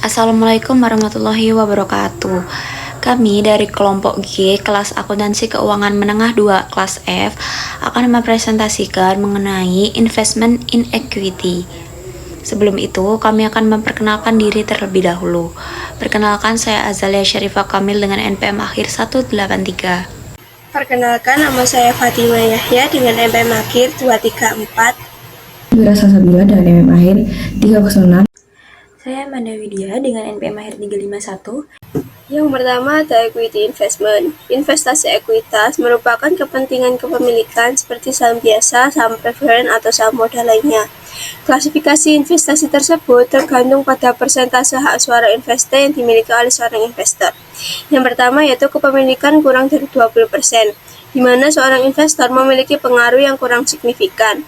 Assalamualaikum warahmatullahi wabarakatuh. Kami dari kelompok G, kelas akuntansi keuangan menengah 2, kelas F, akan mempresentasikan mengenai investment in equity. Sebelum itu, kami akan memperkenalkan diri terlebih dahulu. Perkenalkan, saya Azalia Syarifah Kamil dengan NPM akhir 183. Perkenalkan, nama saya Fatima Yahya dengan NPM akhir 234. Wira Salsabila dengan NPM akhir 306. Saya Amanda Widya dengan NPM akhir 351. Yang pertama ada equity investment. Investasi ekuitas merupakan kepentingan kepemilikan seperti saham biasa, saham preferen, atau saham modal lainnya. Klasifikasi investasi tersebut tergantung pada persentase hak suara investor yang dimiliki oleh seorang investor. Yang pertama yaitu kepemilikan kurang dari 20%, di mana seorang investor memiliki pengaruh yang kurang signifikan.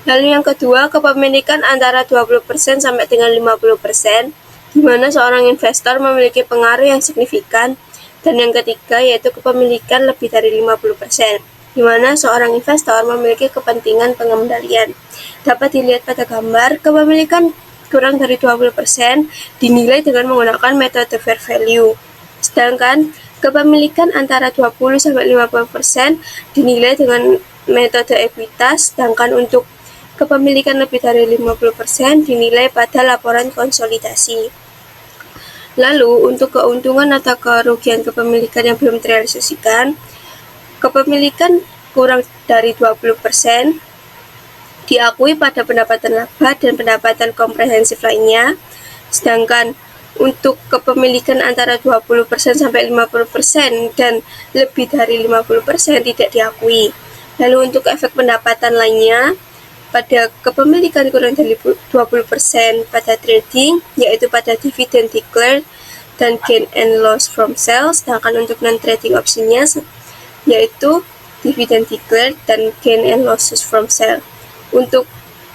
Lalu yang kedua, kepemilikan antara 20% sampai dengan 50%, di mana seorang investor memiliki pengaruh yang signifikan. Dan yang ketiga, yaitu kepemilikan lebih dari 50%, di mana seorang investor memiliki kepentingan pengendalian. Dapat dilihat pada gambar, kepemilikan kurang dari 20% dinilai dengan menggunakan metode fair value. Sedangkan kepemilikan antara 20-50% dinilai dengan metode ekuitas, sedangkan untuk kepemilikan lebih dari 50% dinilai pada laporan konsolidasi. Lalu, untuk keuntungan atau kerugian kepemilikan yang belum terrealisasikan, kepemilikan kurang dari 20% diakui pada pendapatan laba dan pendapatan komprehensif lainnya, sedangkan untuk kepemilikan antara 20% sampai 50% dan lebih dari 50% tidak diakui. Lalu untuk efek pendapatan lainnya, pada kepemilikan kurang dari 20% pada trading, yaitu pada dividend declared dan gain and loss from sales, sedangkan untuk non-trading opsinya yaitu dividend declared dan gain and losses from sale. Untuk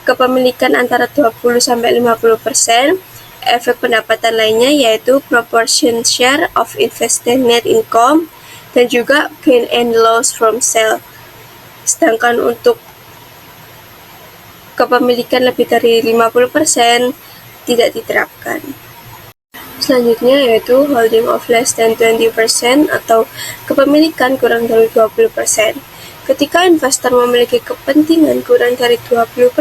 kepemilikan antara 20-50%, efek pendapatan lainnya yaitu proportion share of invested net income dan juga gain and loss from sale. Sedangkan untuk kepemilikan lebih dari 50% tidak diterapkan. Selanjutnya yaitu holding of less than 20% atau kepemilikan kurang dari 20%. Ketika investor memiliki kepentingan kurang dari 20%,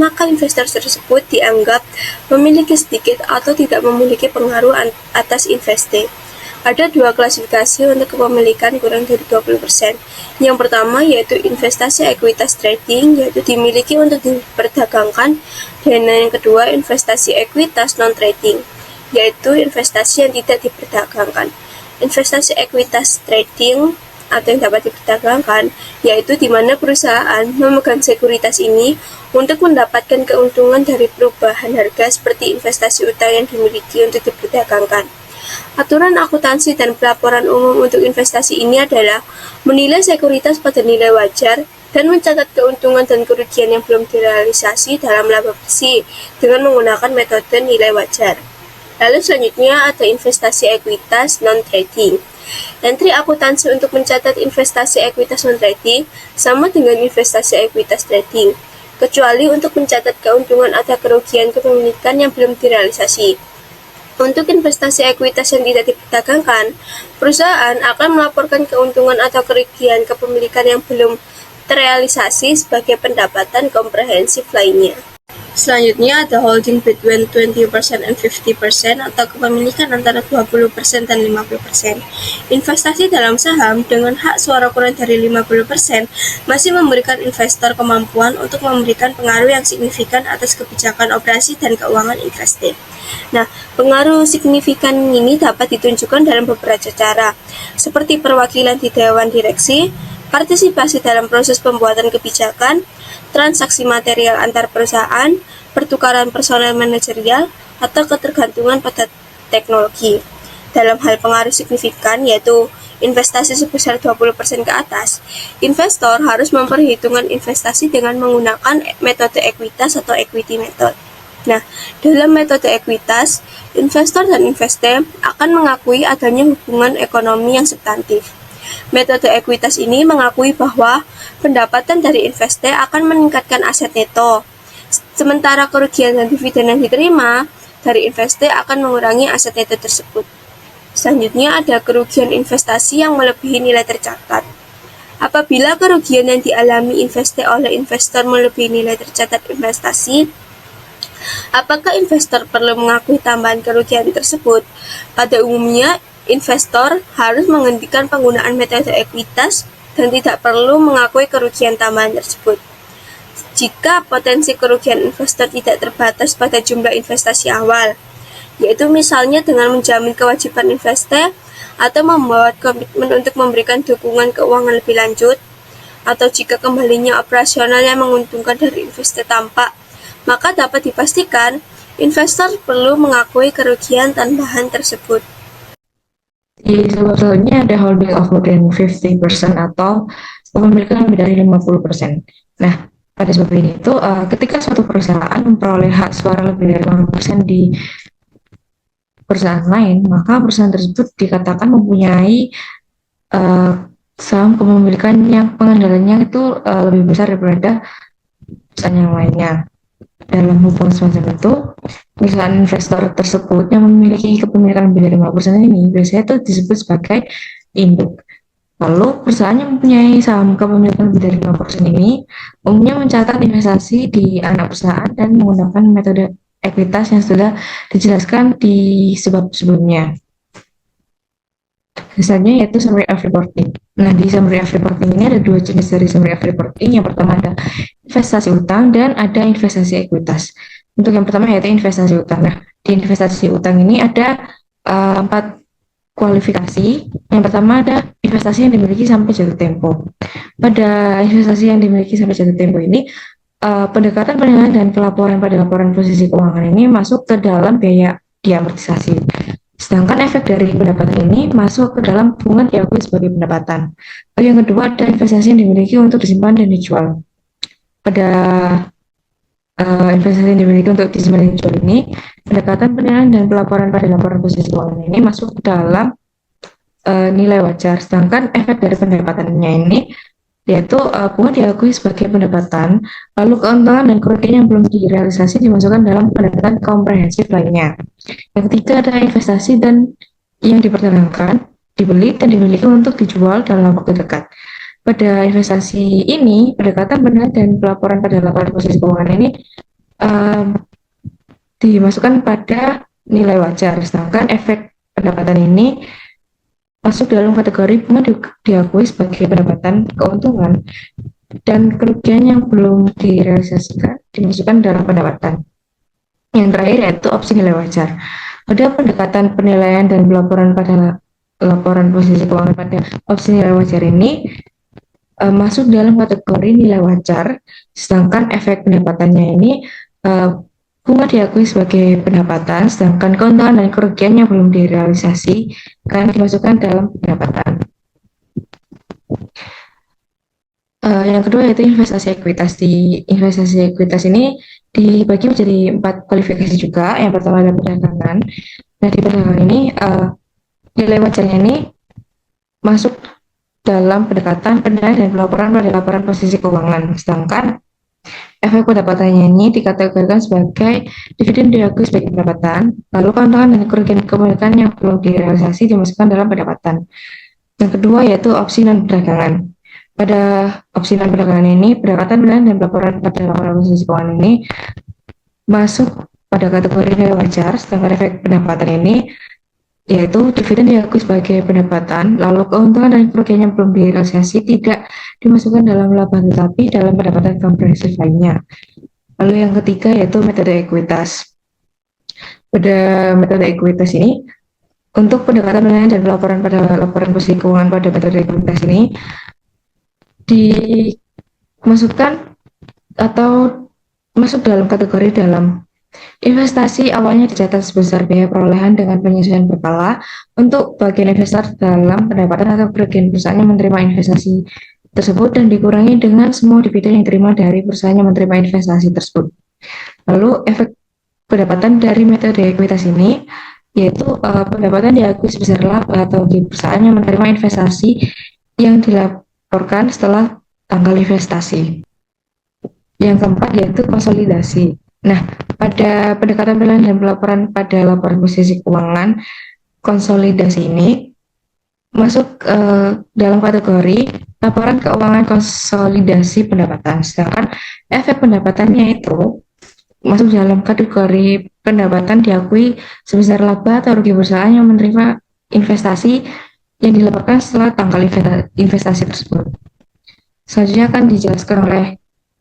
maka investor tersebut dianggap memiliki sedikit atau tidak memiliki pengaruh atas investasi. Ada dua klasifikasi untuk kepemilikan kurang dari 20%. Yang pertama yaitu investasi ekuitas trading, yaitu dimiliki untuk diperdagangkan. Dan yang kedua investasi ekuitas non-trading, yaitu investasi yang tidak diperdagangkan. Investasi ekuitas trading atau yang dapat diperdagangkan, yaitu di mana perusahaan memegang sekuritas ini untuk mendapatkan keuntungan dari perubahan harga seperti investasi utang yang dimiliki untuk diperdagangkan. Aturan akuntansi dan pelaporan umum untuk investasi ini adalah menilai sekuritas pada nilai wajar dan mencatat keuntungan dan kerugian yang belum direalisasi dalam laba bersih dengan menggunakan metode nilai wajar. Lalu selanjutnya ada investasi ekuitas non-trading. Entry akuntansi untuk mencatat investasi ekuitas non-trading sama dengan investasi ekuitas trading, kecuali untuk mencatat keuntungan atau kerugian kepemilikan yang belum direalisasi. Untuk investasi ekuitas yang tidak diperdagangkan, perusahaan akan melaporkan keuntungan atau kerugian kepemilikan yang belum terrealisasi sebagai pendapatan komprehensif lainnya. Selanjutnya ada holding between 20% and 50% atau kepemilikan antara 20% dan 50%. Investasi dalam saham dengan hak suara kurang dari 50% masih memberikan investor kemampuan untuk memberikan pengaruh yang signifikan atas kebijakan operasi dan keuangan investor. Nah, pengaruh signifikan ini dapat ditunjukkan dalam beberapa cara, seperti perwakilan di dewan direksi, partisipasi dalam proses pembuatan kebijakan, transaksi material antar perusahaan, pertukaran personel manajerial, atau ketergantungan pada teknologi. Dalam hal pengaruh signifikan, yaitu investasi sebesar 20% ke atas, investor harus memperhitungkan investasi dengan menggunakan metode ekuitas atau equity method. Nah, dalam metode ekuitas, investor dan investor akan mengakui adanya hubungan ekonomi yang substantif. Metode ekuitas ini mengakui bahwa pendapatan dari investor akan meningkatkan aset neto, sementara kerugian dan dividen yang diterima dari investasi akan mengurangi aset neto tersebut. Selanjutnya ada kerugian investasi yang melebihi nilai tercatat. Apabila kerugian yang dialami investasi oleh investor melebihi nilai tercatat investasi, apakah investor perlu mengakui tambahan kerugian tersebut? Pada umumnya, investor harus menghentikan penggunaan metode ekuitas dan tidak perlu mengakui kerugian tambahan tersebut. Jika potensi kerugian investor tidak terbatas pada jumlah investasi awal, yaitu misalnya dengan menjamin kewajiban investasi atau membuat komitmen untuk memberikan dukungan keuangan lebih lanjut, atau jika kembalinya operasional yang menguntungkan dari investasi tampak, maka dapat dipastikan investor perlu mengakui kerugian tambahan tersebut. Di sebab selanjutnya ada holding of more than 50% atau kepemilikan lebih dari 50%. Nah, pada sebab ini itu ketika suatu perusahaan memperoleh hak suara lebih dari 50% di perusahaan lain, maka perusahaan tersebut dikatakan mempunyai saham kepemilikan yang pengendaliannya itu lebih besar daripada perusahaan yang lainnya. Dalam hubungan semacam itu, perusahaan investor tersebut yang memiliki kepemilikan lebih dari 50% ini biasanya itu disebut sebagai induk. Lalu perusahaan yang mempunyai saham kepemilikan lebih dari 50% ini umumnya mencatat investasi di anak perusahaan dan menggunakan metode ekuitas yang sudah dijelaskan di sebab sebelumnya. Misalnya yaitu summary of reporting. Nah, di summary of reporting ini ada dua jenis dari summary of reporting. Yang pertama ada investasi utang dan ada investasi ekuitas. Untuk yang pertama yaitu investasi utang. Nah, di investasi utang ini ada 4 kualifikasi. Yang pertama ada investasi yang dimiliki sampai jatuh tempo. Pada investasi yang dimiliki sampai jatuh tempo ini, pendekatan penilaian dan pelaporan pada laporan posisi keuangan ini masuk ke dalam biaya diamortisasi. Sedangkan efek dari pendapatan ini masuk ke dalam bunga diakui sebagai pendapatan. Lalu yang kedua ada investasi yang dimiliki untuk disimpan dan dijual. Pada investasi yang dimiliki untuk disimpan dan dijual ini, pendekatan penilaian dan pelaporan pada laporan posisi keuangan ini masuk ke dalam nilai wajar. Sedangkan efek dari pendapatannya ini yaitu bunga diakui sebagai pendapatan, lalu keuntungan dan kerugian yang belum direalisasi dimasukkan dalam pendapatan komprehensif lainnya. Yang ketiga ada investasi dan yang diperdagangkan, dibeli dan dimiliki untuk dijual dalam waktu dekat. Pada investasi ini, pendekatan penilaian dan pelaporan pada laporan posisi keuangan ini dimasukkan pada nilai wajar, sedangkan efek pendapatan ini masuk dalam kategori bunga diakui sebagai pendapatan keuntungan dan kerugian yang belum direalisasikan dimasukkan dalam pendapatan. Yang terakhir yaitu opsi nilai wajar. Pada pendekatan penilaian dan pelaporan pada laporan posisi keuangan pada opsi nilai wajar ini masuk dalam kategori nilai wajar, sedangkan efek pendapatannya ini bunga diakui sebagai pendapatan, sedangkan keuntungan dan kerugian yang belum direalisasi akan dimasukkan dalam pendapatan. Yang kedua yaitu investasi ekuitas. Di investasi ekuitas ini dibagi menjadi 4 kualifikasi juga. Yang pertama adalah perdagangan. Nah, di perdagangan ini nilai wajarnya ini masuk dalam pendekatan penilaian dan pelaporan pada laporan posisi keuangan, sedangkan efek pendapatannya ini dikategorikan sebagai dividen diakui sebagai pendapatan, lalu keuntungan dan kerugian kepemilikan yang belum direalisasi dimasukkan dalam pendapatan. Yang kedua yaitu opsi non perdagangan. Pada opsi non perdagangan ini, pendekatan penilaian dan pelaporan pada laporan posisi keuangan ini masuk pada kategori nilai wajar, sedangkan efek pendapatan ini yaitu dividen diakui sebagai pendapatan, lalu keuntungan dan kerugian yang belum direalisasi tidak dimasukkan dalam laba tetapi dalam pendapatan komprehensif lainnya. Lalu yang ketiga yaitu metode ekuitas. Pada metode ekuitas ini, untuk pendekatan penilaian dan pelaporan pada laporan posisi keuangan pada metode ekuitas ini dimasukkan atau masuk dalam kategori dalam investasi awalnya dicatat sebesar biaya perolehan dengan penyesuaian berkala untuk bagian investor dalam pendapatan atau kerugian perusahaan yang menerima investasi tersebut dan dikurangi dengan semua dividen yang diterima dari perusahaan yang menerima investasi tersebut. Lalu efek pendapatan dari metode ekuitas ini yaitu pendapatan diakui sebesar laba atau di perusahaan yang menerima investasi yang dilaporkan setelah tanggal investasi. Yang keempat yaitu konsolidasi. Nah, pada pendekatan penilaian dan pelaporan pada laporan posisi keuangan konsolidasi ini masuk dalam kategori laporan keuangan konsolidasi pendapatan. Sedangkan efek pendapatannya itu masuk dalam kategori pendapatan diakui sebesar laba atau rugi perusahaan yang menerima investasi yang dilakukan setelah tanggal investasi tersebut. Selanjutnya akan dijelaskan oleh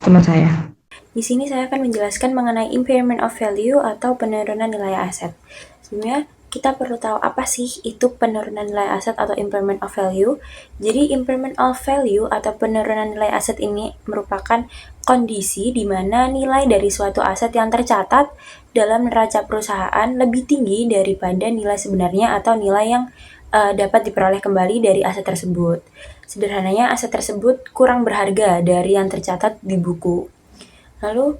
teman saya. Di sini saya akan menjelaskan mengenai impairment of value atau penurunan nilai aset. Sebenarnya kita perlu tahu apa sih itu penurunan nilai aset atau impairment of value. Jadi impairment of value atau penurunan nilai aset ini merupakan kondisi di mana nilai dari suatu aset yang tercatat dalam neraca perusahaan lebih tinggi daripada nilai sebenarnya atau nilai yang dapat diperoleh kembali dari aset tersebut. Sederhananya, aset tersebut kurang berharga dari yang tercatat di buku. Lalu,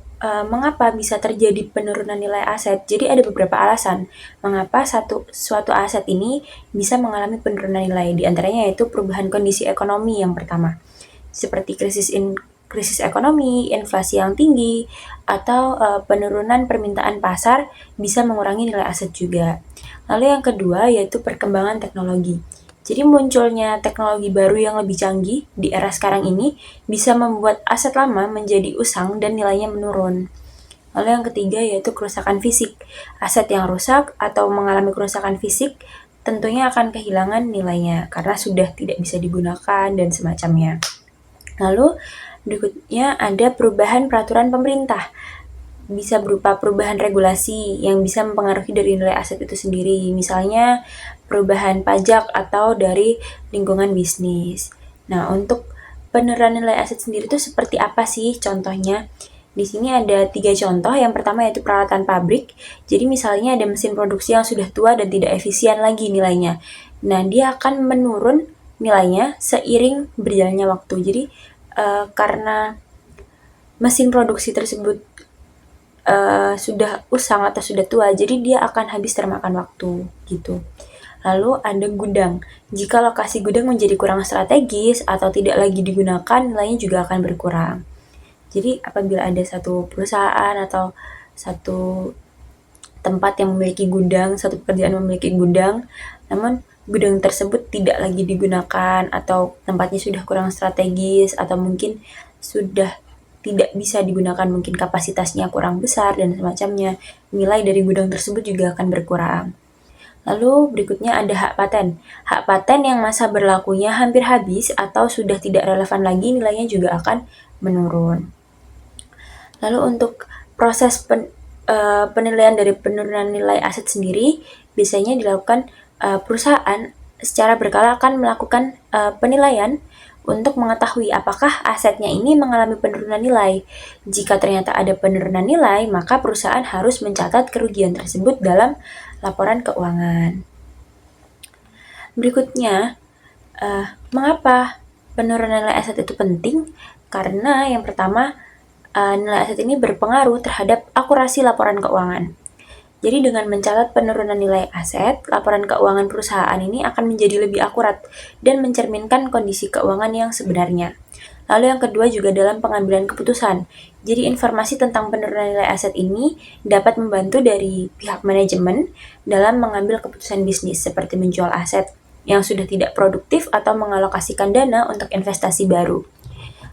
mengapa bisa terjadi penurunan nilai aset? Jadi ada beberapa alasan mengapa suatu aset ini bisa mengalami penurunan nilai. Di antaranya yaitu perubahan kondisi ekonomi yang pertama, seperti krisis ekonomi, inflasi yang tinggi, atau penurunan permintaan pasar bisa mengurangi nilai aset juga. Lalu yang kedua yaitu perkembangan teknologi. Jadi munculnya teknologi baru yang lebih canggih di era sekarang ini bisa membuat aset lama menjadi usang dan nilainya menurun. Lalu yang ketiga yaitu kerusakan fisik. Aset yang rusak atau mengalami kerusakan fisik tentunya akan kehilangan nilainya karena sudah tidak bisa digunakan dan semacamnya. Lalu berikutnya ada perubahan peraturan pemerintah. Bisa berupa perubahan regulasi yang bisa mempengaruhi dari nilai aset itu sendiri. Misalnya perubahan pajak atau dari lingkungan bisnis. Nah, untuk penurunan nilai aset sendiri itu seperti apa sih contohnya? Di sini ada 3 contoh. Yang pertama yaitu peralatan pabrik. Jadi misalnya ada mesin produksi yang sudah tua dan tidak efisien lagi nilainya. Nah, dia akan menurun nilainya seiring berjalannya waktu. Jadi karena mesin produksi tersebut sudah usang atau sudah tua, jadi dia akan habis termakan waktu gitu. Lalu ada gudang. Jika lokasi gudang menjadi kurang strategis atau tidak lagi digunakan, nilainya juga akan berkurang. Jadi apabila ada satu perusahaan atau satu tempat yang memiliki gudang, satu pekerjaan memiliki gudang, namun gudang tersebut tidak lagi digunakan atau tempatnya sudah kurang strategis atau mungkin sudah tidak bisa digunakan, mungkin kapasitasnya kurang besar dan semacamnya, nilai dari gudang tersebut juga akan berkurang. Lalu berikutnya ada hak paten. Hak paten yang masa berlakunya hampir habis atau sudah tidak relevan lagi, nilainya juga akan menurun. Lalu untuk proses penilaian dari penurunan nilai aset sendiri, biasanya dilakukan perusahaan secara berkala akan melakukan penilaian untuk mengetahui apakah asetnya ini mengalami penurunan nilai. Jika ternyata ada penurunan nilai, maka perusahaan harus mencatat kerugian tersebut dalam laporan keuangan. Berikutnya, mengapa penurunan nilai aset itu penting? Karena yang pertama, nilai aset ini berpengaruh terhadap akurasi laporan keuangan. Jadi dengan mencatat penurunan nilai aset, laporan keuangan perusahaan ini akan menjadi lebih akurat dan mencerminkan kondisi keuangan yang sebenarnya. Lalu yang kedua juga dalam pengambilan keputusan. Jadi informasi tentang penurunan nilai aset ini dapat membantu dari pihak manajemen dalam mengambil keputusan bisnis seperti menjual aset yang sudah tidak produktif atau mengalokasikan dana untuk investasi baru.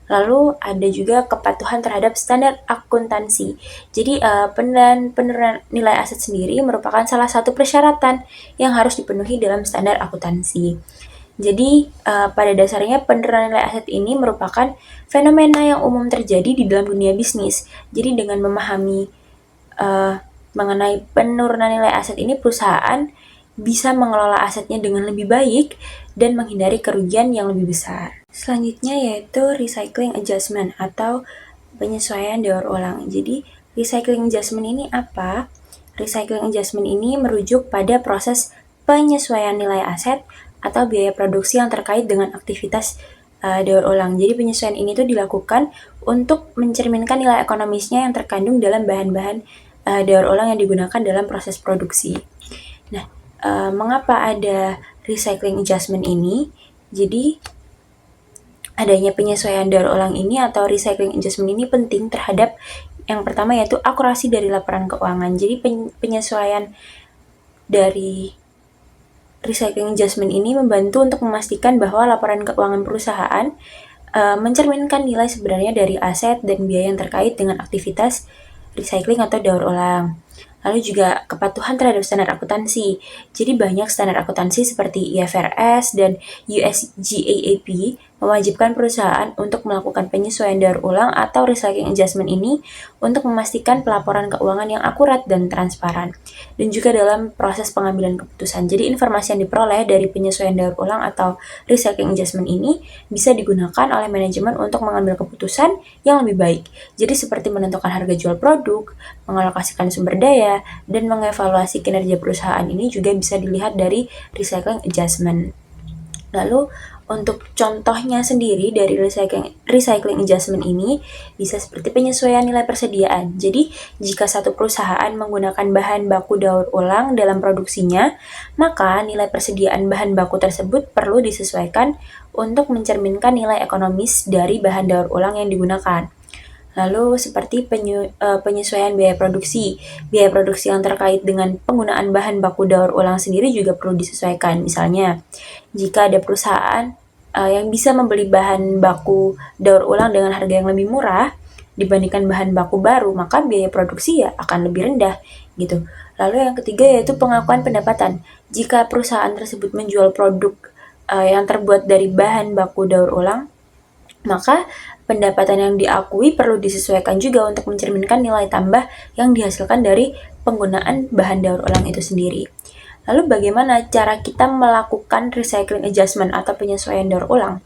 Lalu ada juga kepatuhan terhadap standar akuntansi. Jadi penurunan nilai aset sendiri merupakan salah satu persyaratan yang harus dipenuhi dalam standar akuntansi. Jadi pada dasarnya penurunan nilai aset ini merupakan fenomena yang umum terjadi di dalam dunia bisnis. Jadi dengan memahami mengenai penurunan nilai aset ini, perusahaan bisa mengelola asetnya dengan lebih baik dan menghindari kerugian yang lebih besar. Selanjutnya yaitu recycling adjustment atau penyesuaian daur ulang. Jadi recycling adjustment ini apa? Recycling adjustment ini merujuk pada proses penyesuaian nilai aset atau biaya produksi yang terkait dengan aktivitas daur ulang. Jadi penyesuaian ini tuh dilakukan untuk mencerminkan nilai ekonomisnya yang terkandung dalam bahan-bahan daur ulang yang digunakan dalam proses produksi. Nah, mengapa ada recycling adjustment ini? Jadi adanya penyesuaian daur ulang ini atau recycling adjustment ini penting terhadap Yang pertama yaitu akurasi dari laporan keuangan. Jadi penyesuaian dari recycling adjustment ini membantu untuk memastikan bahwa laporan keuangan perusahaan mencerminkan nilai sebenarnya dari aset dan biaya yang terkait dengan aktivitas recycling atau daur ulang. Lalu juga kepatuhan terhadap standar akuntansi. Jadi banyak standar akuntansi seperti IFRS dan USGAAP mewajibkan perusahaan untuk melakukan penyesuaian daur ulang atau recycling adjustment ini untuk memastikan pelaporan keuangan yang akurat dan transparan. Dan juga dalam proses pengambilan keputusan. Jadi informasi yang diperoleh dari penyesuaian daur ulang atau recycling adjustment ini bisa digunakan oleh manajemen untuk mengambil keputusan yang lebih baik. Jadi seperti menentukan harga jual produk, mengalokasikan sumber daya, dan mengevaluasi kinerja perusahaan ini juga bisa dilihat dari recycling adjustment. Lalu untuk contohnya sendiri dari recycling adjustment ini bisa seperti penyesuaian nilai persediaan. Jadi jika satu perusahaan menggunakan bahan baku daur ulang dalam produksinya, maka nilai persediaan bahan baku tersebut perlu disesuaikan untuk mencerminkan nilai ekonomis dari bahan daur ulang yang digunakan. Lalu seperti penyesuaian biaya produksi. Biaya produksi yang terkait dengan penggunaan bahan baku daur ulang sendiri juga perlu disesuaikan. Misalnya, jika ada perusahaan yang bisa membeli bahan baku daur ulang dengan harga yang lebih murah dibandingkan bahan baku baru, maka biaya produksi ya akan lebih rendah gitu. Lalu yang ketiga yaitu pengakuan pendapatan. Jika perusahaan tersebut menjual produk yang terbuat dari bahan baku daur ulang, maka pendapatan yang diakui perlu disesuaikan juga untuk mencerminkan nilai tambah yang dihasilkan dari penggunaan bahan daur ulang itu sendiri. Lalu bagaimana cara kita melakukan recycling adjustment atau penyesuaian daur ulang?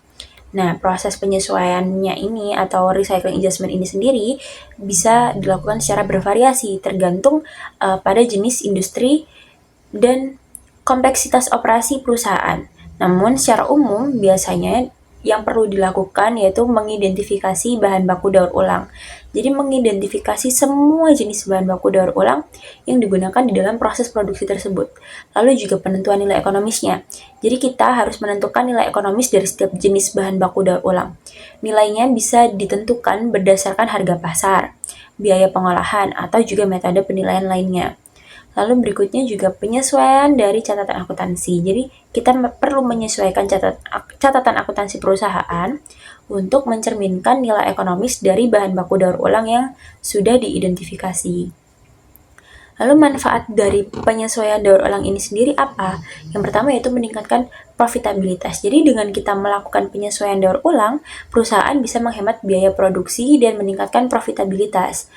Nah, proses penyesuaiannya ini atau recycling adjustment ini sendiri bisa dilakukan secara bervariasi tergantung pada jenis industri dan kompleksitas operasi perusahaan. Namun secara umum biasanya yang perlu dilakukan yaitu mengidentifikasi bahan baku daur ulang. Jadi mengidentifikasi semua jenis bahan baku daur ulang yang digunakan di dalam proses produksi tersebut. Lalu juga penentuan nilai ekonomisnya. Jadi kita harus menentukan nilai ekonomis dari setiap jenis bahan baku daur ulang. Nilainya bisa ditentukan berdasarkan harga pasar, biaya pengolahan, atau juga metode penilaian lainnya. Lalu berikutnya juga penyesuaian dari catatan akuntansi. Jadi kita perlu menyesuaikan catatan akuntansi perusahaan untuk mencerminkan nilai ekonomis dari bahan baku daur ulang yang sudah diidentifikasi. Lalu manfaat dari penyesuaian daur ulang ini sendiri apa? Yang pertama yaitu meningkatkan profitabilitas. Jadi dengan kita melakukan penyesuaian daur ulang, perusahaan bisa menghemat biaya produksi dan meningkatkan profitabilitas.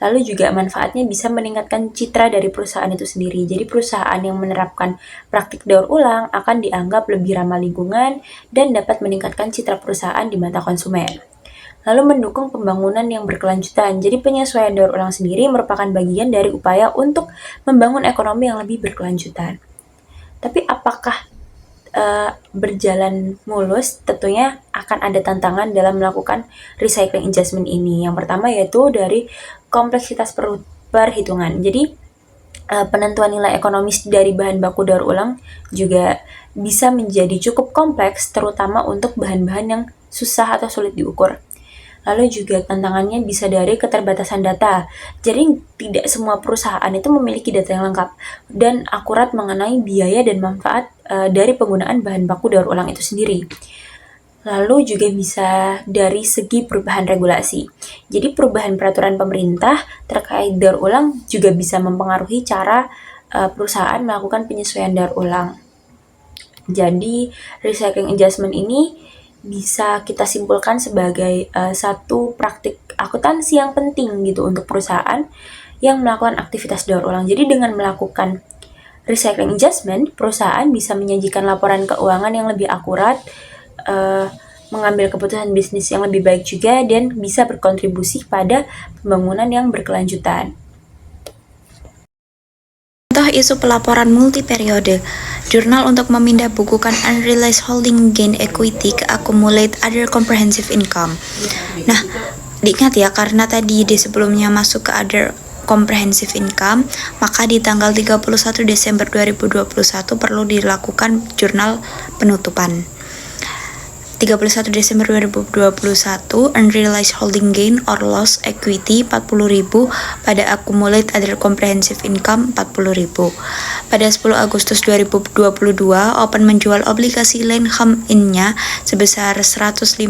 Lalu juga manfaatnya bisa meningkatkan citra dari perusahaan itu sendiri. Jadi perusahaan yang menerapkan praktik daur ulang akan dianggap lebih ramah lingkungan dan dapat meningkatkan citra perusahaan di mata konsumen. Lalu mendukung pembangunan yang berkelanjutan. Jadi penyesuaian daur ulang sendiri merupakan bagian dari upaya untuk membangun ekonomi yang lebih berkelanjutan. Tapi apakah berjalan mulus? Tentunya akan ada tantangan dalam melakukan recycling adjustment ini. Yang pertama yaitu dari kompleksitas perhitungan. Jadi penentuan nilai ekonomis dari bahan baku daur ulang juga bisa menjadi cukup kompleks, terutama untuk bahan-bahan yang susah atau sulit diukur. Lalu juga tantangannya bisa dari keterbatasan data. Jadi tidak semua perusahaan itu memiliki data yang lengkap dan akurat mengenai biaya dan manfaat dari penggunaan bahan baku daur ulang itu sendiri. Lalu juga bisa dari segi perubahan regulasi. Jadi perubahan peraturan pemerintah terkait daur ulang juga bisa mempengaruhi cara perusahaan melakukan penyesuaian daur ulang. Jadi recycling adjustment ini bisa kita simpulkan sebagai satu praktik akuntansi yang penting gitu untuk perusahaan yang melakukan aktivitas daur ulang. Jadi dengan melakukan recycling adjustment, perusahaan bisa menyajikan laporan keuangan yang lebih akurat, mengambil keputusan bisnis yang lebih baik juga, dan bisa berkontribusi pada pembangunan yang berkelanjutan. Contoh isu pelaporan multi-periode, jurnal untuk memindah bukukan unrealized holding gain equity ke accumulate other comprehensive income. Nah, diingat ya, karena tadi di sebelumnya masuk ke other comprehensive income, maka di tanggal 31 Desember 2021 perlu dilakukan jurnal penutupan. 31 Desember 2021, unrealized holding gain or loss equity 40.000, pada accumulate other comprehensive income 40.000. Pada 10 Agustus 2022, Open menjual obligasi Lenham-in-nya sebesar 105.000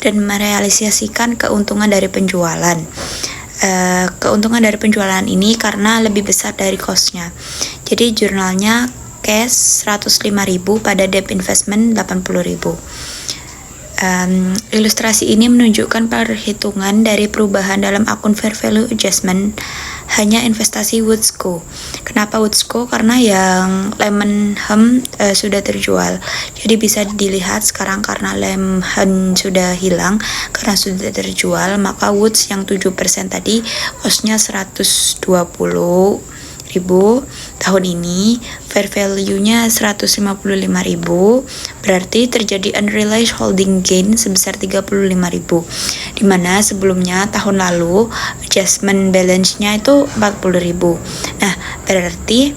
dan merealisasikan keuntungan dari penjualan. Keuntungan dari penjualan ini karena lebih besar dari cost-nya. Jadi jurnalnya cash 105.000 pada debt investment 80.000. Ilustrasi ini menunjukkan perhitungan dari perubahan dalam akun fair value adjustment hanya investasi Woodsco. Kenapa Woodsco? Karena yang Lemon sudah terjual. Jadi bisa dilihat sekarang karena Lemon sudah hilang, karena sudah terjual, maka Woods yang 7% tadi costnya 120.000 tahun ini, fair value-nya 155.000, berarti terjadi unrealized holding gain sebesar 35.000, dimana sebelumnya tahun lalu adjustment balance-nya itu 40.000. Nah, berarti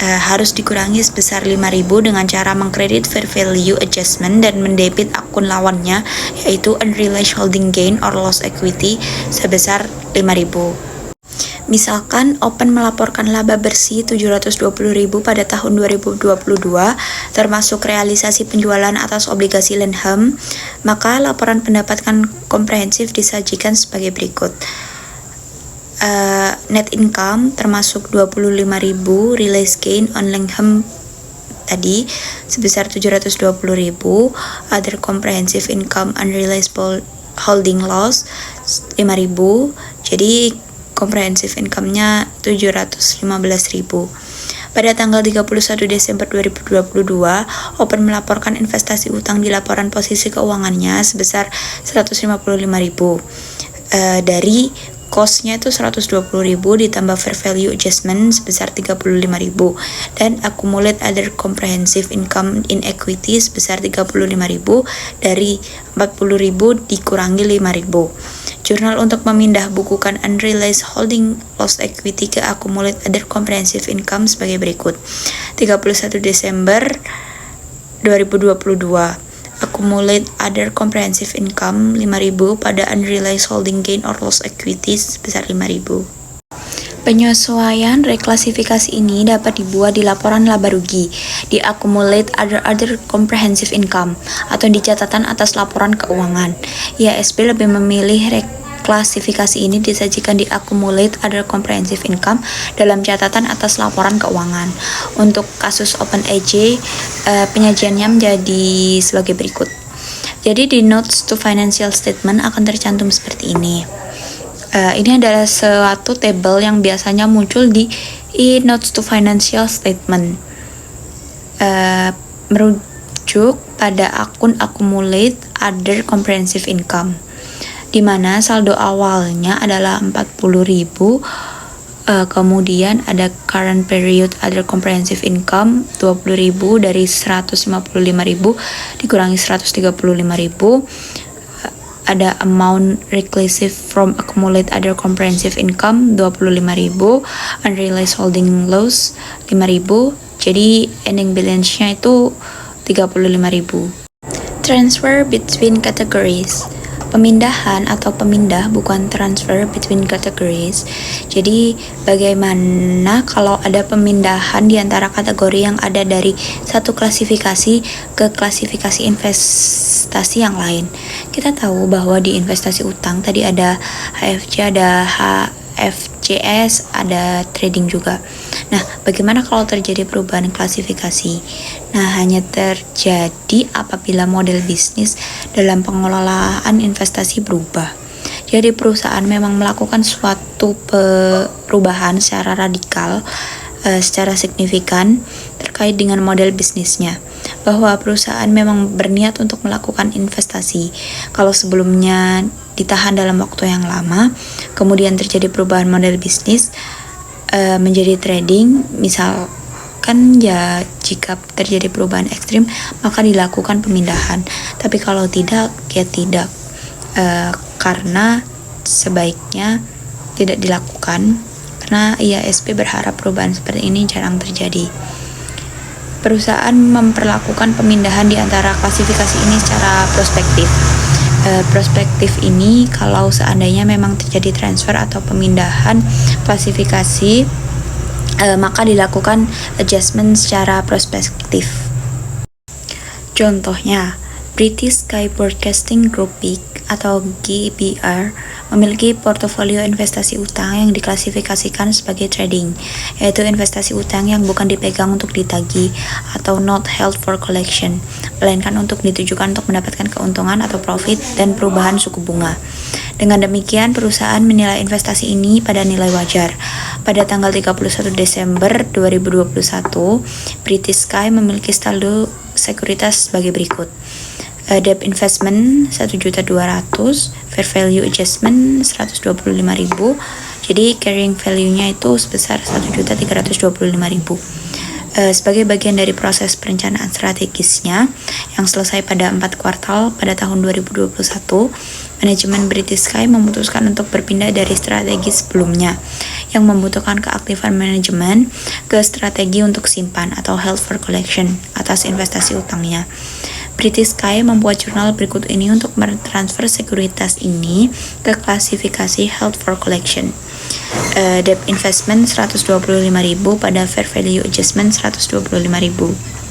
harus dikurangi sebesar 5.000 dengan cara mengkredit fair value adjustment dan mendebit akun lawannya, yaitu unrealized holding gain or loss equity sebesar 5.000. Misalkan Open melaporkan laba bersih 720.000 pada tahun 2022, termasuk realisasi penjualan atas obligasi Lenham, maka laporan pendapatan komprehensif disajikan sebagai berikut. Net income termasuk 25.000 realized gain on Lenham tadi sebesar 720.000, other comprehensive income unrealized holding loss 5.000, jadi comprehensive income-nya 715.000. Pada tanggal 31 Desember 2022, Open melaporkan investasi utang di laporan posisi keuangannya sebesar 155.000. Dari cost-nya itu 120.000 ditambah fair value adjustment sebesar 35.000 dan accumulate other comprehensive income in equity sebesar 35.000 dari 40.000 dikurangi 5.000. Jurnal untuk memindah bukukan unrealized holding loss equity ke accumulate other comprehensive income sebagai berikut. 31 Desember 2022, accumulate other comprehensive income 5.000 pada unrealized holding gain or loss equity sebesar 5.000. Penyesuaian reklasifikasi ini dapat dibuat di laporan laba rugi, di accumulate other comprehensive income, atau di catatan atas laporan keuangan. IASB lebih memilih reklasifikasi ini disajikan di accumulate other comprehensive income dalam catatan atas laporan keuangan. Untuk kasus Open AJ, penyajiannya menjadi sebagai berikut. Jadi di notes to financial statement akan tercantum seperti ini. Ini adalah suatu tabel yang biasanya muncul di notes to financial statement, merujuk pada akun accumulate other comprehensive income, di mana saldo awalnya adalah 40.000, kemudian ada current period other comprehensive income 20.000 dari 155.000 dikurangi 135.000. Ada amount reclassive from accumulate other comprehensive income 25.000, unrealized holding loss 5.000, jadi ending balance-nya itu 35.000. Transfer between categories. Pemindahan atau pemindah bukan transfer between categories. Jadi bagaimana kalau ada pemindahan di antara kategori yang ada dari satu klasifikasi ke klasifikasi investasi yang lain. Kita tahu bahwa di investasi utang tadi ada HFC, ada HFCS, ada trading juga. Nah, bagaimana kalau terjadi perubahan klasifikasi? Nah, hanya terjadi apabila model bisnis dalam pengelolaan investasi berubah. Jadi perusahaan memang melakukan suatu perubahan secara radikal, secara signifikan terkait dengan model bisnisnya. Bahwa perusahaan memang berniat untuk melakukan investasi. Kalau sebelumnya ditahan dalam waktu yang lama, kemudian terjadi perubahan model bisnis menjadi trading, misalkan ya jika terjadi perubahan ekstrim maka dilakukan pemindahan. Tapi kalau tidak, ya tidak, karena sebaiknya tidak dilakukan karena IASB berharap perubahan seperti ini jarang terjadi. perusahaan memperlakukan pemindahan di antara klasifikasi ini secara prospektif. Prospektif ini kalau seandainya memang terjadi transfer atau pemindahan klasifikasi, maka dilakukan adjustment secara prospektif. Contohnya, British Sky Broadcasting Group (BSG) atau GBR memiliki portofolio investasi utang yang diklasifikasikan sebagai trading, yaitu investasi utang yang bukan dipegang untuk ditagih atau not held for collection, melainkan untuk ditujukan untuk mendapatkan keuntungan atau profit dan perubahan suku bunga. Dengan demikian, perusahaan menilai investasi ini pada nilai wajar. Pada tanggal 31 Desember 2021, British Sky memiliki saldo sekuritas sebagai berikut. Debt investment 1.200.000, fair value adjustment 125.000. Jadi carrying value-nya itu sebesar 1.325.000. Sebagai bagian dari proses perencanaan strategisnya yang selesai pada 4 kuartal pada tahun 2021, manajemen British Sky memutuskan untuk berpindah dari strategi sebelumnya yang membutuhkan keaktifan manajemen ke strategi untuk simpan atau held for collection atas investasi utangnya. British Sky membuat jurnal berikut ini untuk mentransfer sekuritas ini ke klasifikasi held for collection. Debt investment 125.000 pada fair value adjustment 125.000.